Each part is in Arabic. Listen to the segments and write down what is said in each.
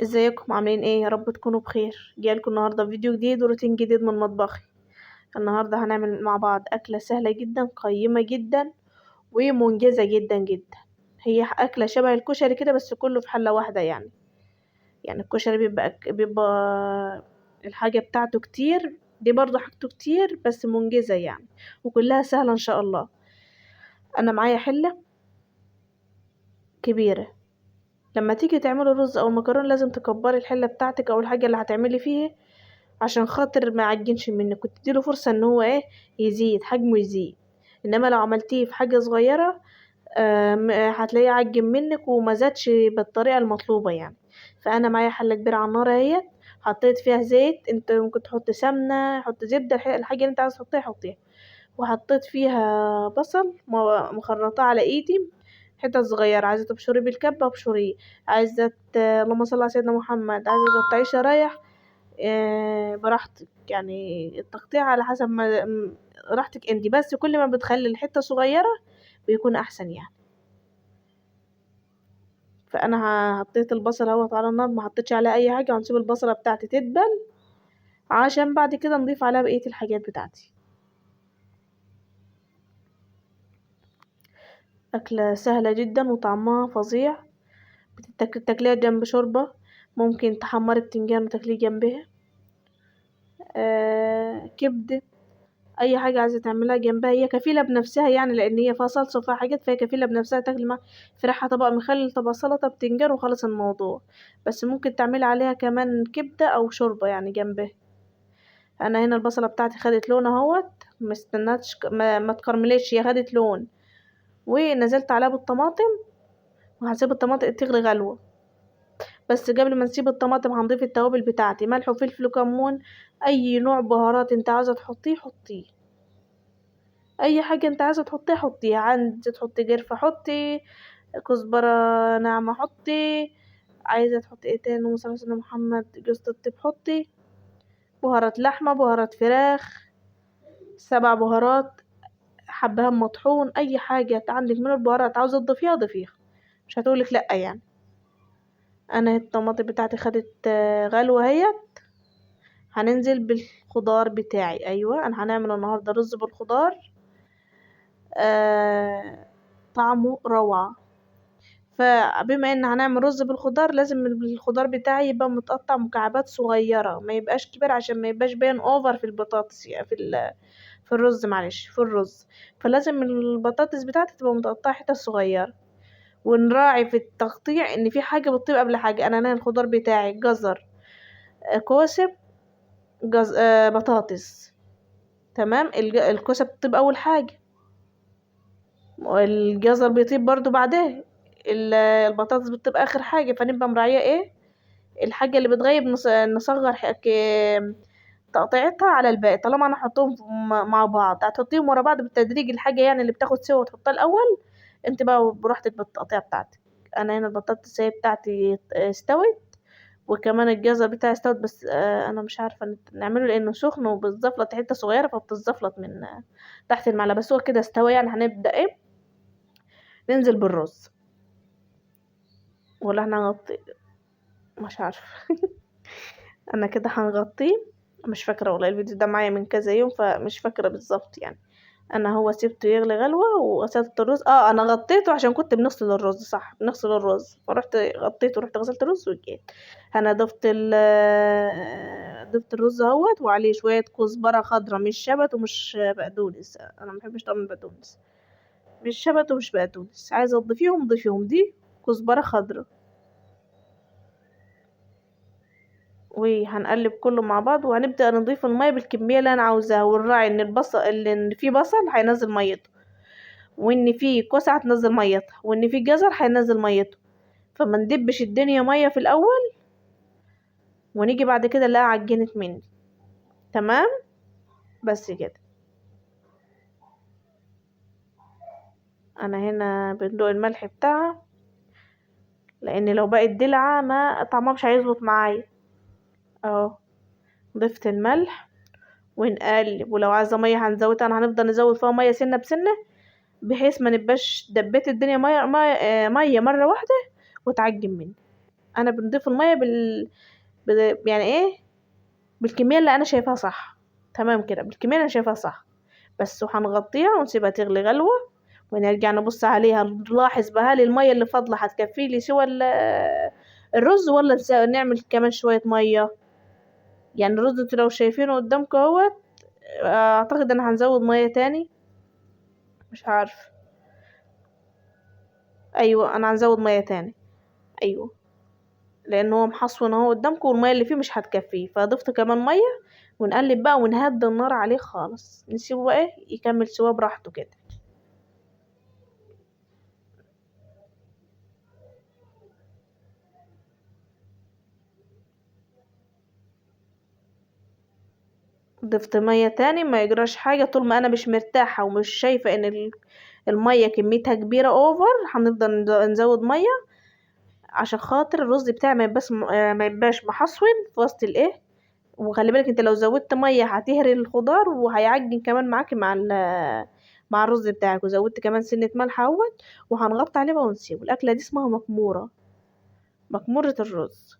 ازيكم عاملين ايه؟ يا رب تكونوا بخير. جايلكم النهارده فيديو جديد وروتين جديد من مطبخي. النهارده هنعمل مع بعض اكله سهله جدا قيمه جدا ومنجزه جدا جدا. هي اكله شبه الكشري كده بس كله في حله واحده يعني الكشري بيبقى الحاجه بتاعته كتير، دي برضه حاجته كتير بس منجزه يعني، وكلها سهله ان شاء الله. انا معايا حله كبيره. لما تيجي تعملي رز او مكرونه لازم تكبري الحله بتاعتك او الحاجه اللي هتعملي فيه عشان خاطر ما يعجنش منك وتديله فرصة ان هو يزيد حجمه يزيد. انما لو عملتيه في حاجة صغيرة هتلاقيه عجن منك وما زادش بالطريقة المطلوبة يعني. فانا معايا حلة كبيرة على النار اهيت، حطيت فيها زيت، انت ممكن تحط سمنة، حط زبدة، الحاجة اللي انت عايز تحطيها حطيها. وحطيت فيها بصل مخرطاه على ايدي حتت صغيرة، عايزة تبشري بالكبة ابشريه، عايزة اللهم صل على سيدنا محمد، عايزة تقطعيه شرايح براحتك يعني. التقطيع على حسب ما راحتك انتي، بس كل ما بتخلي الحتة صغيرة بيكون احسن يعني. فانا حطيت البصل اهوت على النار، ما حطيتش عليها اي حاجة، ونسيب البصلة بتاعتي تدبل عشان بعد كده نضيف عليها بقية الحاجات بتاعتي. أكلة سهلة جدا وطعمها فظيع، تاكليها جنب شوربة، ممكن تحمري بتنجان وتاكليه جنبها كبدة، اي حاجه عايزه تعملها جنبها هي كفيله بنفسها يعني، لان هي فيها صلصه وفيها حاجات، فهي كفيله بنفسها تاكل مع فراخها طبق مخلل طبق سلطه بتنجان وخلص الموضوع. بس ممكن تعملي عليها كمان كبده او شوربه يعني جنبها. انا هنا البصله بتاعتي خدت لون اهوت، مستناتش ما تكرمليش، هي خدت لون، ونزلت عليها بالطماطم، وهسيب الطماطم تغلي غلوه. بس قبل ما نسيب الطماطم هنضيف التوابل بتاعتي، ملح وفلفل وكمون، اي نوع بهارات انت عايزه تحطيه حطيه، اي حاجه انت عايزه تحطيها حطيها، عايزه تحطي قرفه حطي، كزبره ناعمه حطي، عايزه تحطي ايه تاني اللهم صل على سيدنا محمد، جوز الطيب حطي، بهارات لحمه، بهارات فراخ، 7 بهارات، حبهان مطحون، اي حاجه عندك من البهارات عاوزه تضيفيها ضيفيها، مش هتقولك لا يعني. انا الطماطم بتاعتي خدت غلوه اهيت، هننزل بالخضار بتاعي. ايوه انا هنعمل النهارده رز بالخضار، آه طعمه روعه. فبما ان هنعمل رز بالخضار لازم الخضار بتاعي يبقى متقطع مكعبات صغيره، ما يبقاش كبير عشان ما يبقاش باين اوفر في البطاطس يعني في الرز، معلش في الرز. فلازم البطاطس بتاعتي تبقى متقطعه حتت صغيره، ونراعي في التقطيع ان في حاجه بتطيب قبل حاجه. انا الخضار بتاعي جزر، كوسه، بطاطس. تمام، الكوسه بتطيب اول حاجه، والجزر بيطيب برضو بعدها، البطاطس بتبقى اخر حاجه. فنبقى مراعيه الحاجة اللي بتغيب نصغر تقطيعتها على الباقي. طالما انا هحطهم مع بعض هتحطيهم ورا بعض بالتدريج، الحاجة يعني اللي بتاخد سوا تحطها الاول، انت بقى براحتك بالتقطيع بتاعتك. انا هنا البطاطس بتاعتي استوت، وكمان الجزر بتاعي استوت، بس انا مش عارفة نعمله لانه سخن وبالزفلت حتة صغيرة فبتزفلت من تحت المعلقة. بس هو كده استوى يعني. هنبدأ ننزل بالرز، ولا احنا هنغطي؟ مش عارفة. انا كده هنغطيه، مش فاكره والله، الفيديو ده معايا من كذا يوم فمش فاكره بالظبط يعني. انا هو سيبته يغلي غلوه وغسلت الرز، انا غطيته عشان كنت بنغسل الرز، صح بنغسل الرز، فرحت غطيته ورحت غسلت الرز وجيت. انا ضفت الرز اهوت وعليه شويه كزبره خضرا، مش شبت ومش بقدونس، انا ما بحبش طعم البقدونس، مش شبت ومش بقدونس، عايزه تضيفيهم ضيفيهم، دي كزبره خضرا. وهنقلب كله مع بعض، وهنبدأ نضيف المية بالكمية اللي انا عاوزاها، ونراعي ان البصل اللي فيه بصل هينزل ميته، وان فيه كوسة هتنزل ميتها، وان فيه جزر هينزل ميته. فما ندبش الدنيا مية في الاول ونيجي بعد كده نلاقيها عجنت مني. تمام، بس كده. انا هنا بندوق الملح بتاعها، لان لو بقت دلعة ما طعمها مش هيظبط معايا. اهو ضفت الملح ونقلب، ولو عايزة مية هنزودها، انا هنفضل نزود فيها مية سنة بسنة بحيث ما نبقاش دبيت الدنيا مية مية, مية مرة واحدة وتعجن مني. انا بنضيف المية يعني ايه، بالكمية اللي انا شايفاها صح. تمام كده، بالكمية اللي انا شايفاها صح بس. وهنغطيها ونسيبها تغلي غلوة، ونرجع نبص عليها نلاحظ بقى هل المية اللي فاضلة هتكفي لي سوى الرز، ولا نعمل كمان شوية مية. يعني الرز انتوا لو شايفينه قدامكم اهوت، اعتقد ان هنزود مية تاني، مش عارف. ايوه انا هنزود مية تاني، ايوه، لان هو محصون اهو قدامكم والمية اللي فيه مش هتكفيه، فضفت كمان مية. ونقلب بقى ونهدي النار عليه خالص، نسيبه بقى يكمل سوا براحته كده. ضفت مية تاني، ما يجراش حاجة طول ما انا مش مرتاحة ومش شايفة ان المية كميتها كبيرة اوفر، هنفضل نزود مية عشان خاطر الرز بتاعي ما يبقاش محصون في وسط الايه. وخلي بالك انت لو زودت مية هتهري الخضار وهيعجن كمان معاكي مع الرز بتاعك. وزودت كمان سنة ملح اهوت، وهنغطي عليه بقى ونسيبه. الاكلة دي اسمها مكمورة، مكمورة الرز.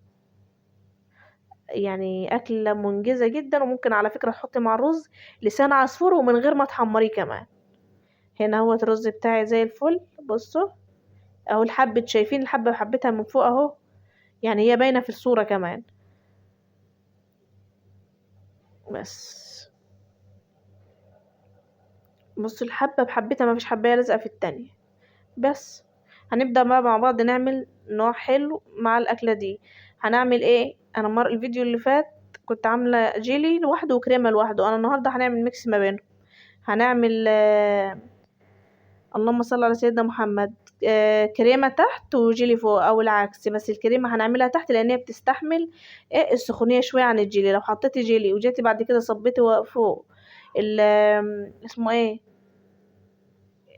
يعني أكلة منجزة جدا، وممكن على فكرة تحطي مع الرز لسان عصفور ومن غير ما تحمريه كمان. هنا هو الرز بتاعي زي الفل، بصوا اهو الحبة، شايفين الحبة حبتها من فوق اهو، يعني هي باينة في الصورة كمان. بس بصوا الحبة بحبتها، ما فيش حباية لازقة في التانية. بس هنبدأ بقى مع بعض نعمل نوع حلو مع الأكلة دي. هنعمل ايه؟ انا الفيديو اللي فات كنت عاملة جيلي لوحده وكريمة لوحده، انا النهاردة هنعمل ميكس ما بينهم. هنعمل اللهم صل على سيدنا محمد، كريمة تحت وجيلي فوق او العكس. بس الكريمة هنعملها تحت لان هي بتستحمل ايه السخونية شوية عن الجيلي. لو حطيتي جيلي وجيتي بعد كده صبيتي فوق اسمه ايه،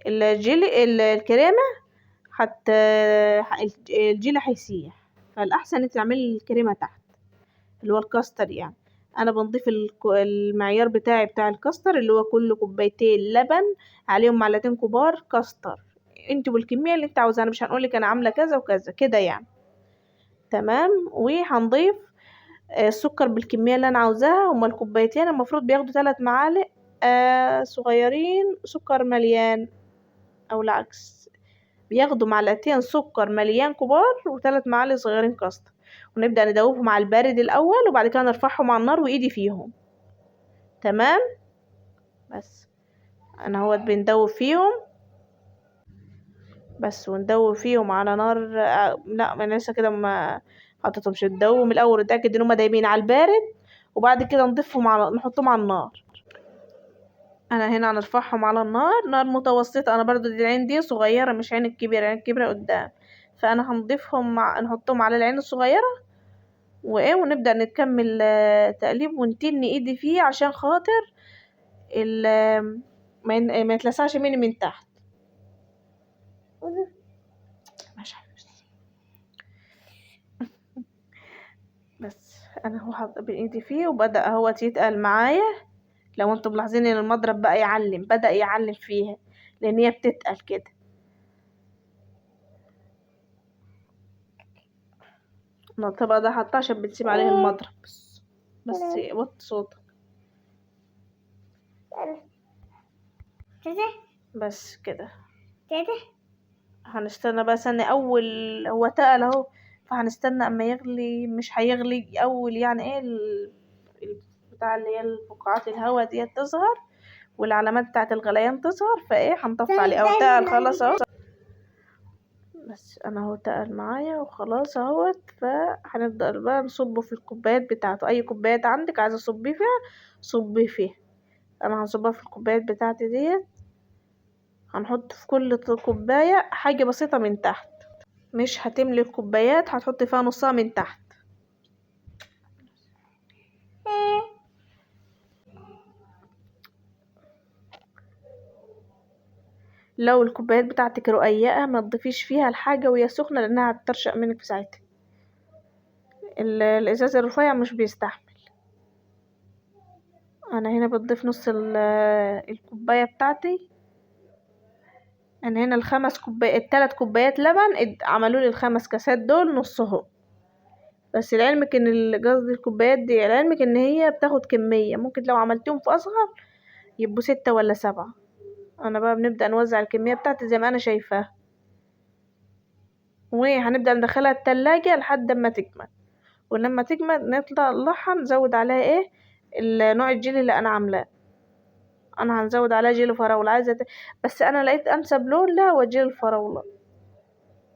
الكريمة، حتى الجيلي هيسيح. فالأحسن انت تعملي الكريمة تحت، اللي هو الكاستر يعني. انا بنضيف المعيار بتاعي بتاع الكاستر، اللي هو كل كوبايتين لبن عليهم معلقتين كبار كاستر. انت بالكمية اللي انت عاوزاها، انا مش هنقولك انا عاملة كذا وكذا كده يعني. تمام. وهنضيف السكر بالكمية اللي انا عاوزاها. هما الكوبايتين المفروض بياخدوا 3 معالق صغيرين سكر مليان، او العكس، بياخدوا معلقتين سكر مليان كبار و3 معالق صغيرين كاستر. ونبدأ ندوبهم على البارد الأول، وبعد كده نرفعهم على النار وإيدي فيهم. تمام. بس أنا هو بندوب فيهم بس، وندوب فيهم على نار لا أنا لسه كده ما حطيتهمش. ندوبهم الأول ونتأكد إن هما دايبين على البارد، وبعد كده نضيفهم نحطهم على النار. أنا هنا هنرفعهم على النار، نار متوسطة. أنا برضو دي العين دي صغيرة مش عين الكبيرة، العين الكبيرة قدام. فأنا هنضيفهم نحطهم على العين الصغيرة ونبدأ نكمل تقليب ونتن ايدي فيه عشان خاطر ما يتلسعش مني من تحت. ماشي. بس انا هو حاطه بايدي فيه وبدأ هو يتقل معايا. لو انتم ملاحظين ان المضرب بقى بدأ يعلم فيها لان هي بتتقل كده. الطبق ده حطاه عشان بتسيب عليه المضرب. بس وطي صوتك. بس كده هنستنى بقى سنة اول. هو تقل اهو، فهنستنى اما يغلي. مش هيغلي اول يعني ايه بتاع اللي هي الفقاعات الهواء دي تظهر والعلامات بتاعت الغليان تظهر، فايه هنطفي عليه. اهو تقل خلاص اهو. بس انا اهو تقل معايا وخلاص اهوت. فهنبدأ بقى نصبه في الكوبايات بتاعته. اي كوبايات عندك عايزة تصبيه فيها صبيه فيها. انا هنصبها في الكوبايات بتاعتي ديت. هنحط في كل كوباية حاجة بسيطة من تحت، مش هتملي الكوبايات، هتحط فيها نصها من تحت. لو الكوبايات بتاعتك رقيقة ما تضيفيش فيها الحاجة وهي سخنة لانها هتطرشق منك في ساعتها. الازاز الرفيع مش بيستحمل. انا هنا بضيف نص الكوباية بتاعتي. انا هنا ال3 كوبايات لبن عملوا لي ال5 كاسات دول نصهم. بس لعلمك ان قصدي الكوبايات دي، لعلمك ان هي بتاخد كمية، ممكن لو عملتهم في اصغر يبقوا 6 ولا 7. انا بقى بنبدأ نوزع الكمية بتاعتي زي ما انا شايفاها، وهنبدأ ندخلها التلاجة لحد ما تكمل، ولما تكمل نطلعها نزود عليها ايه نوع الجيلي اللي انا عاملاه. انا هنزود عليها جيلي فراولة، بس انا لقيت انسب لون لها هو جيلي الفراولة،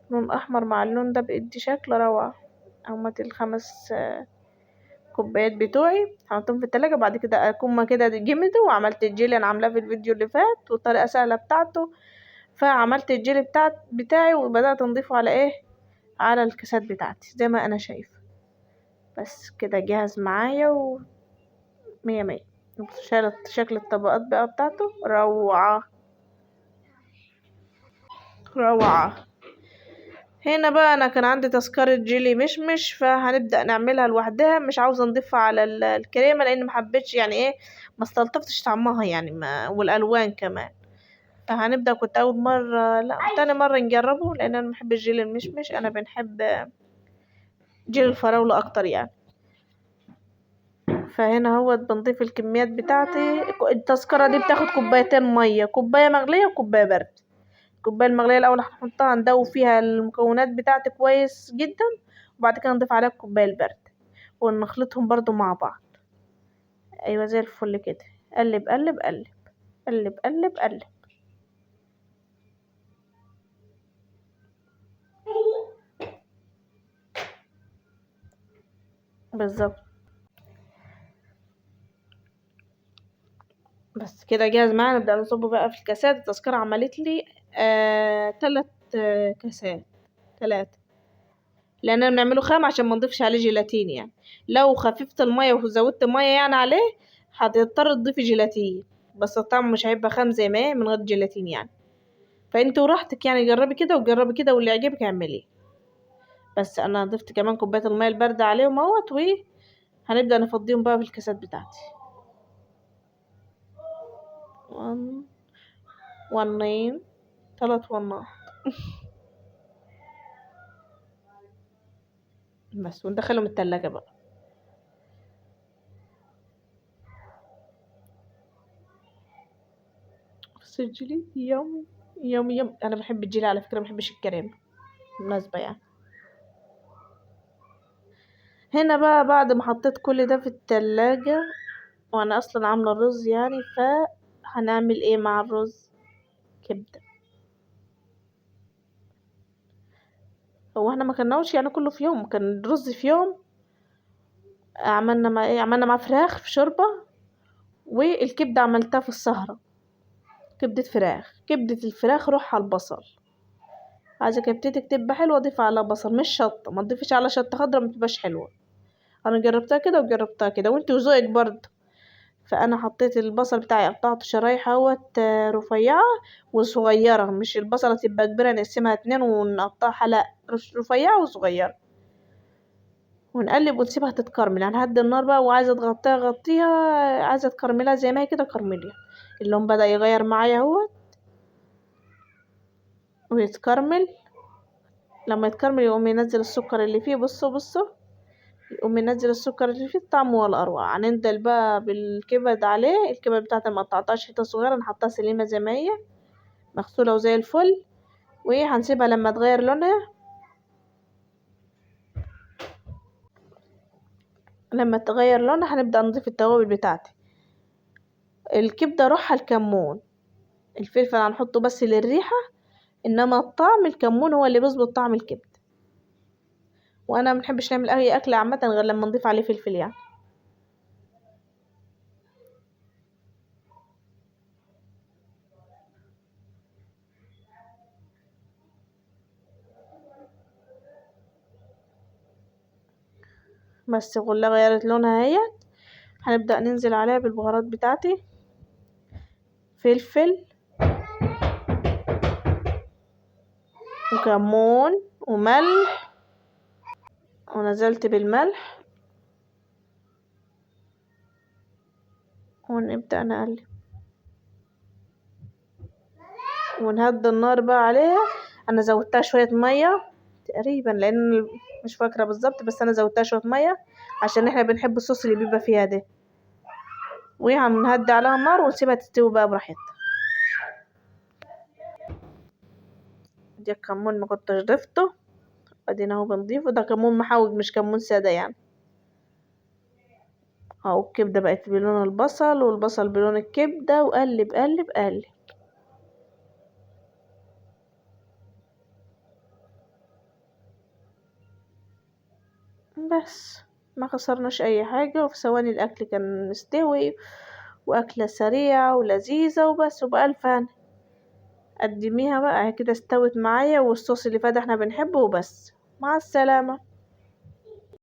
لون احمر مع اللون ده بيدي شكل روعة. هما الخمس كوبايات بتوعي حطيتهم في التلاجة، بعد كده اكون ما كده جمدوا، وعملت الجيلي انا عاملاه في الفيديو اللي فات والطريقة سهلة بتاعته. فعملت الجيلي بتاعي وبدأت نضيفه على ايه، على الكاسات بتاعتي زي ما انا شايفة. بس كده جاهز معايا ومية مية. شكل الطبقات بقى بتاعته روعة روعة. هنا بقى انا كان عندي تذكرة جيلي مشمش، فهنبدأ نعملها لوحدها، مش عاوزة نضيفها على الكريمة لان محبتش يعني ايه، ما استلطفتش طعمها يعني والالوان كمان. فهنبدأ، كنت اول مرة لا تاني مرة نجربه، لان انا بحب الجيلي المشمش، انا بنحب جيلي الفراولة اكتر يعني. فهنا هو بنضيف الكميات بتاعتي. التذكرة دي بتاخد كوبايتين مية، كوباية مغلية وكوباية برد. الكوباية المغلية الأول هنحطها ندوب فيها المكونات بتاعتي كويس جدا، وبعد كده نضيف عليها الكوباية البرد ونخلطهم برضو مع بعض. أيوة زي الفل كده. قلب قلب قلب قلب قلب قلب. بالظبط. بس كده جاهز معانا، نبدأ نصبه بقى في الكاسات. التذكرة عملت لي 3 كاسات، 3، لأننا بنعمله خام عشان ما نضيفش عليه جيلاتين يعني. لو خففت المية وزودت مية يعني عليه هتضطر تضيفي جيلاتين، بس الطعم مش هيبقى خام زي ما هي من غير جيلاتين يعني. فانت وراحتك يعني، جربي كده وجربي كده واللي يعجبك اعمليه. بس انا ضفت كمان كوبايه الميه البارده عليهم اهوت، وهنبدا نفضيهم بقى في الكاسات بتاعتي. ون... ونين 3 ونات بس، وندخلهم التلاجة بقى. بس الجيلي يومي يومي يوم، انا بحب الجيلي على فكره، ما بحبش الكريمه بالمناسبه يعني. هنا بقى بعد ما حطيت كل ده في التلاجة، وانا اصلا عامله الرز يعني، فهنعمل ايه مع الرز؟ كبده. هو احنا ما كناش يعني كله في يوم، كان الرز في يوم. عملنا مع ايه، عملنا مع فراخ في شوربه، والكبده عملتها في السهره. كبده فراخ، كبده الفراخ روحها البصل. عايزه كبدتك تبقى حلوه ضيف على بصل، مش شطه، ما تضيفيش على شطه خضرا، ما بتبقاش حلوه. انا جربتها كده وجربتها كده، وانت وذوقك برضه. فانا حطيت البصل بتاعي قطعته شرايح اهوت رفيعه وصغيره، مش البصله تبقى كبيره نقسمها 2 ونقطعها، لا، رفيعه وصغيره. ونقلب ونسيبها تتكرمل، يعني هدي النار بقى، وعايزه تغطيها غطيها، عايزه تكرملها زي ما هي كده كرمليها. اللون بدأ يغير معايا اهوت ويتكرمل. لما يتكرمل يقوم ينزل السكر اللي فيه، بصوا بصوا، يقوم ينزل السكر اللي فيه، الطعم هو الأروع. هننزل بقى بالكبد عليه. الكبد بتاعتي ما قطعتهاش حتة صغيرة، انا حطها سليمة زي ما هي مغسولة وزي الفل. وهنسيبها لما تغير لونها. لما تغير لونها هنبدأ نضيف التوابل بتاعتي. الكبدة روحها الكمون، الفلفل هنحطه بس للريحة، انما الطعم الكمون هو اللي بيظبط طعم الكبد. وانا منحبش نعمل اي اكل عامة غير لما نضيف عليه فلفل يعني. بس غلا غيرت لونها اهي. هنبدأ ننزل عليها بالبهارات بتاعتي، فلفل وكمون وملح. ونزلت بالملح، ونبدأ نقلب ونهدي النار بقى عليها. انا زودتها شوية مية تقريبا، لان مش فاكرة بالظبط، بس انا زودتها شوية مية عشان احنا بنحب الصوص اللي بيبقى فيها ده. وهنهدي عليها النار ونسيبها تستوي بقى براحتها. دي الكمون ما كنتش ضفته، ادينا اهو بنضيفه، ده كمون محوج مش كمون سادة يعني. اهو الكبدة بقت بلون البصل والبصل بلون الكبدة، وقلب قلب قلب. بس ما خسرناش اي حاجة، وفي ثواني الاكل كان مستوي، واكلة سريعة ولذيذة وبس، وبألف هنا. قدميها بقى كده، استوت معايا والصوص اللي فات احنا بنحبه وبس. مع السلامة.